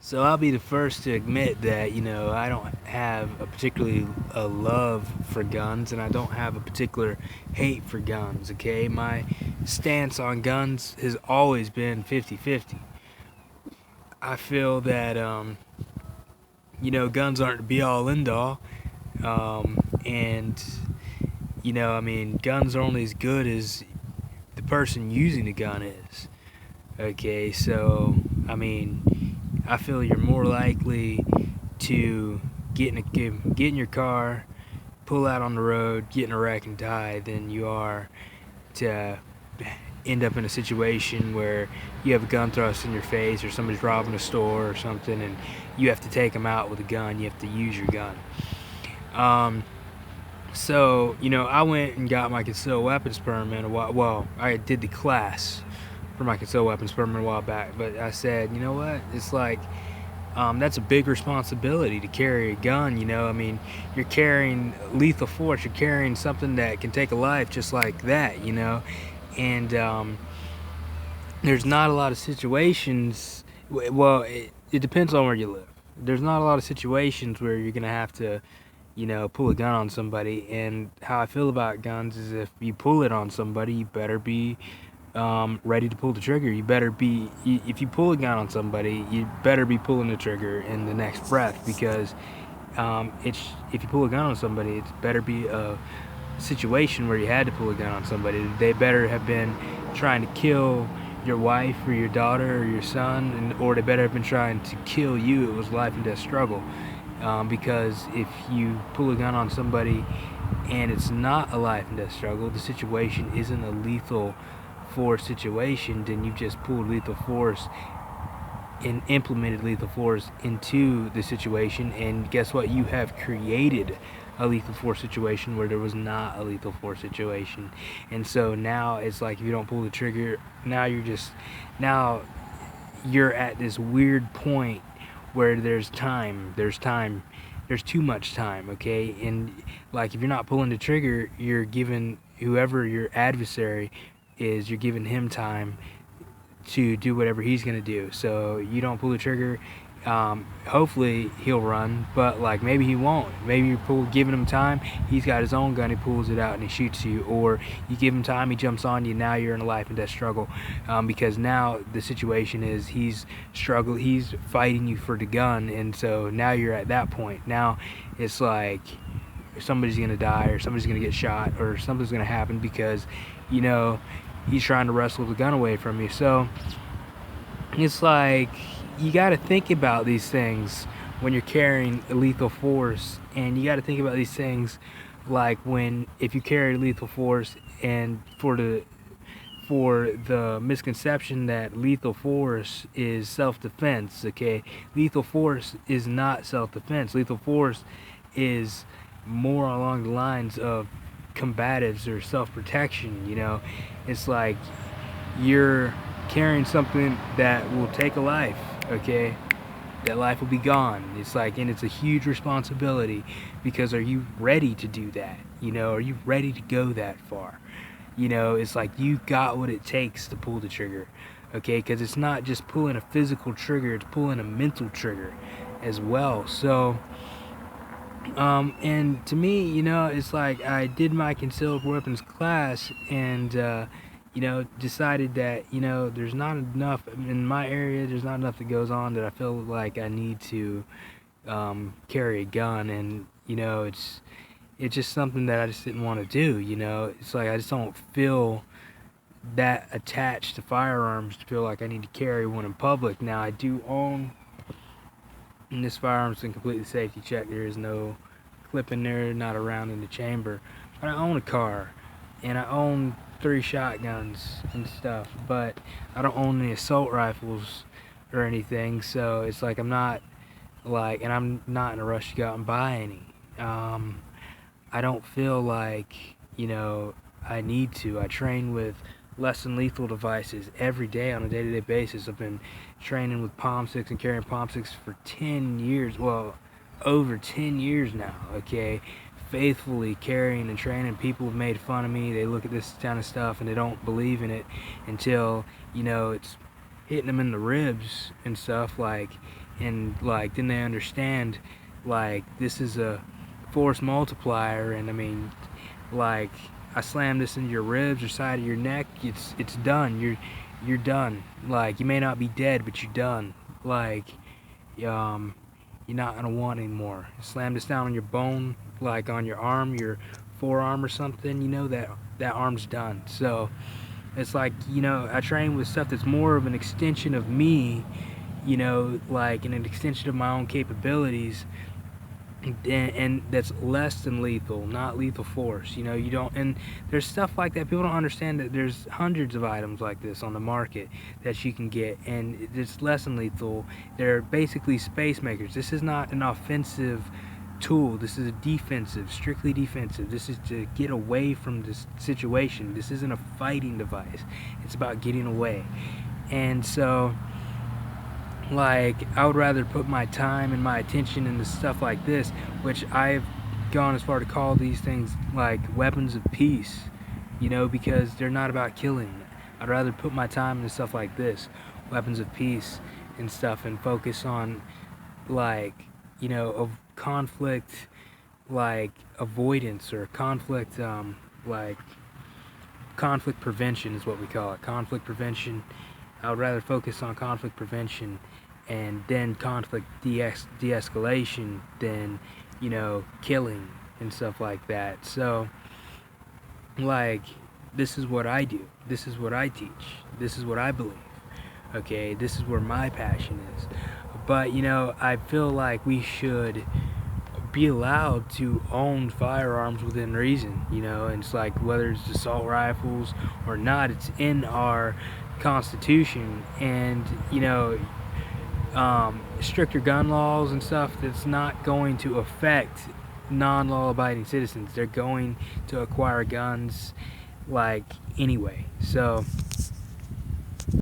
So I'll be the first to admit that, I don't have a particularly a love for guns and I don't have a particular hate for guns, okay? My stance on guns has always been 50-50. I feel that, guns aren't the be all end all. And, guns are only as good as the person using the gun is. Okay, so, I feel you're more likely to get in your car, pull out on the road, get in a wreck and die than you are to end up in a situation where you have a gun thrust in your face or somebody's robbing a store or something and you have to take them out with a gun. You have to use your gun. I went and got my concealed weapons permit a while. Well, I did the class for my concealed weapons permit a while back, but I said, you know what? It's like that's a big responsibility to carry a gun. You're carrying lethal force. You're carrying something that can take a life just like that. And there's not a lot of situations. Well, it depends on where you live. There's not a lot of situations where you're gonna have to, pull a gun on somebody. And how I feel about guns is if you pull it on somebody, you better be ready to pull the trigger. If you pull a gun on somebody, you better be pulling the trigger in the next breath because if you pull a gun on somebody, it's better be a situation where you had to pull a gun on somebody. They better have been trying to kill your wife or your daughter or your son, or they better have been trying to kill you. It was life and death struggle. Because if you pull a gun on somebody and it's not a life and death struggle, the situation isn't a lethal force situation, then you've just pulled lethal force and implemented lethal force into the situation, and guess what? You have created a lethal force situation where there was not a lethal force situation. And so now it's like if you don't pull the trigger, now you're at this weird point where there's too much time, okay? And like if you're not pulling the trigger, you're giving whoever your adversary is, you're giving him time to do whatever he's gonna do. So you don't pull the trigger, hopefully he'll run, but like maybe he won't. Maybe you're giving him time, he's got his own gun, he pulls it out and he shoots you, or you give him time, he jumps on you, now you're in a life and death struggle, because now the situation is he's fighting you for the gun, and so now you're at that point. Now it's like somebody's gonna die or somebody's gonna get shot or something's gonna happen because he's trying to wrestle the gun away from you. So it's like you got to think about these things when you're carrying lethal force, and you got to think about these things like if you carry lethal force, and for the misconception that lethal force is self-defense, okay? Lethal force is not self-defense. Lethal force is more along the lines of combatives or self-protection. It's like you're carrying something that will take a life, okay? That life will be gone. It's like, and it's a huge responsibility because are you ready to do that? Are you ready to go that far? It's like you got what it takes to pull the trigger, okay? Because it's not just pulling a physical trigger, it's pulling a mental trigger as well. So and to me, it's like I did my concealed weapons class and, decided that, there's not enough in my area, there's not enough that goes on that I feel like I need to carry a gun. And, it's just something that I just didn't want to do, It's like I just don't feel that attached to firearms to feel like I need to carry one in public. Now, I do own, and this firearm's been completely safety checked. There is no clip in there, not around in the chamber. But I own a car, and I own 3 shotguns and stuff, but I don't own any assault rifles or anything. So it's like and I'm not in a rush to go out and buy any. I don't feel like, I need to. I train with less than lethal devices every day on a day-to-day basis. I've been training with POM-6 and carrying POM-6 for 10 years. Well, over 10 years now, okay? Faithfully carrying and training. People have made fun of me. They look at this kind of stuff and they don't believe in it until, it's hitting them in the ribs and stuff. Like, and like then they understand like this is a force multiplier, and I mean, like, I slam this into your ribs or side of your neck, it's done. You're done. Like, you may not be dead, but you're done. Like, you're not gonna want anymore. Slam this down on your bone, like on your arm, your forearm or something. You know that arm's done. So it's like, I train with stuff that's more of an extension of me, like an extension of my own capabilities, and that's less than lethal, not lethal force. You don't, and there's stuff like that. People don't understand that there's hundreds of items like this on the market that you can get, and it's less than lethal. They're basically space makers. This is not an offensive tool. This is a defensive, strictly defensive. This is to get away from this situation. This isn't a fighting device. It's about getting away. And so, like, I would rather put my time and my attention into stuff like this, which I've gone as far to call these things like weapons of peace, because they're not about killing. I'd rather put my time into stuff like this, weapons of peace and stuff, and focus on, like, of conflict, like avoidance, or conflict, like conflict prevention is what we call it. Conflict prevention. I would rather focus on conflict prevention and then conflict de-escalation than, killing and stuff like that. So, like, this is what I do. This is what I teach. This is what I believe. Okay, this is where my passion is. But, I feel like we should be allowed to own firearms within reason, and it's like, whether it's assault rifles or not, it's in our Constitution. And stricter gun laws and stuff, that's not going to affect non-law abiding citizens. They're going to acquire guns like anyway. So